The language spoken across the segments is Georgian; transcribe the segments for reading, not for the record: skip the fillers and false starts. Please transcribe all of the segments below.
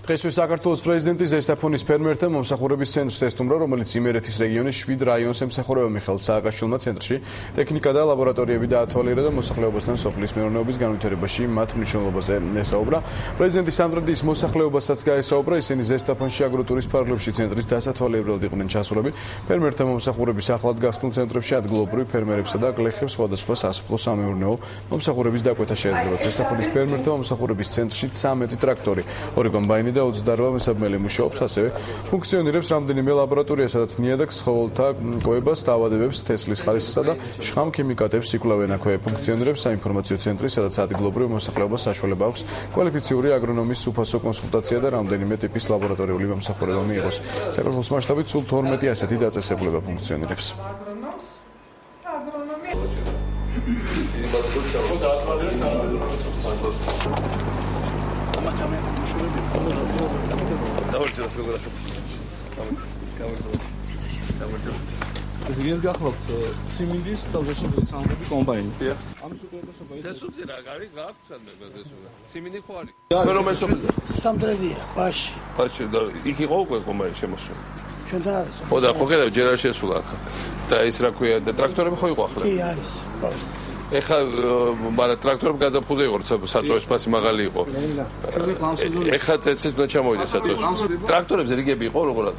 დღესვე საქართველოს პრეზიდენტი ზესტაფონის ფერმერთა მომსახურების ცენტრს ესტუმრა, რომელიც იმერეთის რეგიონის 7 რაიონს ემსახურება. მიხეილ სააკაშვილმა ცენტრში ტექნიკა და ლაბორატორიები დაათვალიერა და მოსახლეობასთან სოფლის მეურნეობის განვითარებაში მათ მნიშვნელობაზე ესაუბრა. პრეზიდენტი სამტრედის მოსახლეობასაც გაესაუბრა, ისინი ზესტაფონში აგროტურის ფარგლებში ცენტრის დასათვალიერებლად იყვნენ ჩასულები. ფერმერთა მომსახურების ახლად გახსნილ ცენტრებში ადგილობრივ ფერმერებსა და გლეხებს სხვადასხვა სასოფლო-სამეურნეო მომსახურების დაკვეთა შეეძლოთ. ზესტაფონის ფერმერთა მომსახურების ცენტრში 13 ტრაქტორი, 2 კომბაინი და 28 მესაბმელი მუშაობს, ასევე ფუნქციონირებს რამდენიმე ლაბორატორია, სადაც ნიადაგს, ცხოველთა კვებას, დაავადებებს, თესლის ხარისხსა და შხამ ქიმიკატებს იკვლევენ. აქვე ფუნქციონირებს საინფორმაციო ცენტრი, სადაც ადგილობრივ მოსახლეობას საშუალება აქვს კვალიფიციური აგრონომის უფასო კონსულტაცია და რამდენიმე ტიპის ლაბორატორიული მომსახურება მიიღოს. საქართველოს მასშტაბით სულ 12 ასეთი დაწესებულება ფუნქციონირებს. ზოგიერთ გახლავთ სიმინდის და ზესუძის სამხედრო კომპანია. ამის უკეთესობა ის ზესუძი რა არის გაქვთ ზესუძი. სიმინდი ხო არის? სამტრედია, ბაში. ბაში და იქ იყო უკვე კომპანია შემოსული. ჩვენთან არის. ხო და ხო ხედავ ჯერ არ შესულა ახლა. და ის რა ქვია და ტრაქტორები ხო იყო ახლა? კი არის. ეხლა მაგრამ ტრაქტორები გაზაფხულზე იყო, საწვევის ფასი მაღალი იყო. ეხლა წესით უნდა ჩამოვიდეს საწვევის. ტრაქტორებზე რიგები იყო როგორად?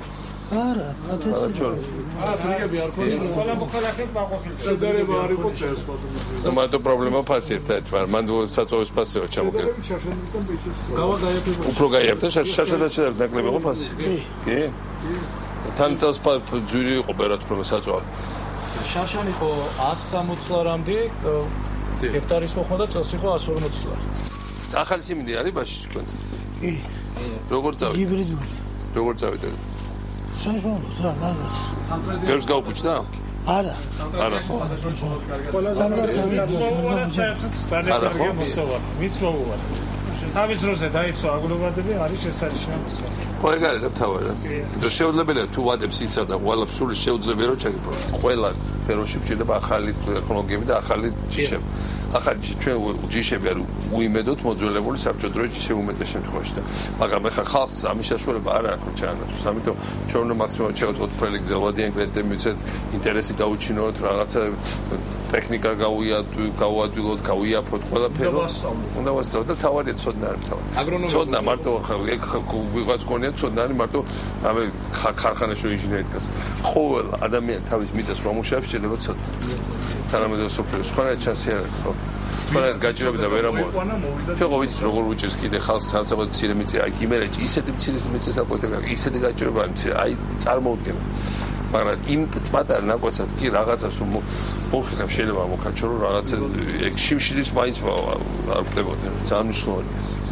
არა, რიგები არ ქონია. ყველა მოხალხე მაყოფილი. წეზერება არ იყო წერს. მარტო პრობლემა ფასი ერთ-ერთი, მაგრამ მანდ საწვევის ფასიო ჩამოგდა. უფრო გაიაფთა შაშადაჩა ნაკლები იყო ფასი. კი? თან წელს ჯვირი იყო ბერად პრობლემა საწვევა. შაშანი იყო 160 ლარამდე ჰექტარის მოხდა, წელს იყო 140 ლარი. ახალი სიმინდი არის ბაში თქვენ? კი. როგორ წავიდა? ჰიბრიდული. როგორ წავიდა? საშუალოდ რა კარგად. გერს გაუჩნდა? არა. არა ხო? მის მოუვარ. თავის დროზე დაიცვა აგროვადები არის შესანიშნავი. ხო ეგ არის თავი. და შეუძლებელია თუ ვადებს იცავდა ყველა სული შეუძლებელია რომ ჩაგიპროს. ყველა ფეროში გვჭირდება ახალი ტექნოლოგიები და ახალი ჯიშები. ახალი ჩვენ ჯიშები არ უიმედოთ მოძველებული საბჭოთა დროის ჯიშები უმეტეს შემთხვევაში და მაგრამ ეხლა ხალხს ამის საშუალება არ აქვს ჩაანაცვლოს. ამიტომ ჩვენ უნდა მაქსიმალურად შევაწყვეტ ფრელი გზელვადიან კლიენტები მიცეთ ინტერესი გაუჩინოთ რაღაცა ტექნიკა გავუადვილოთ, გავიაფოთ ყველაფერი. უნდა ვასწავლოთ და თავარია ცოდნა არ თავი. ცოდნა მარტო ეგ ვიღაც გქონია ცოდნა არის მარტო ამე ქარხანაში ინჟინერი დგას. ყოველ ადამიანი თავის მიწას რომ ამუშავებს შეიძლება ცოდნა. თანამედროვე სოფლიოს სხვა ჩანსი არ აქვს ხო? სხვა გაჭირები და ვერ ამოვა. ჩვენ ხო ვიცით როგორ უჭირს კიდე ხალხს თავსაბად მცირე მიწა. აი იმერეთში ისეთი მცირე მიწის ნაკვეთი გაქვს, ისეთი გაჭირება მცირე. აი წარმოუდგენელი. მაგრამ იმ პატარა ნაკვეთსაც კი რაღაცას თუ მოხერხებ შეიძლება მოკაჩო რომ რაღაცა ეგ შიმშილის მაინც არ ხდებოდა. ძალიან მნიშვნელოვანია.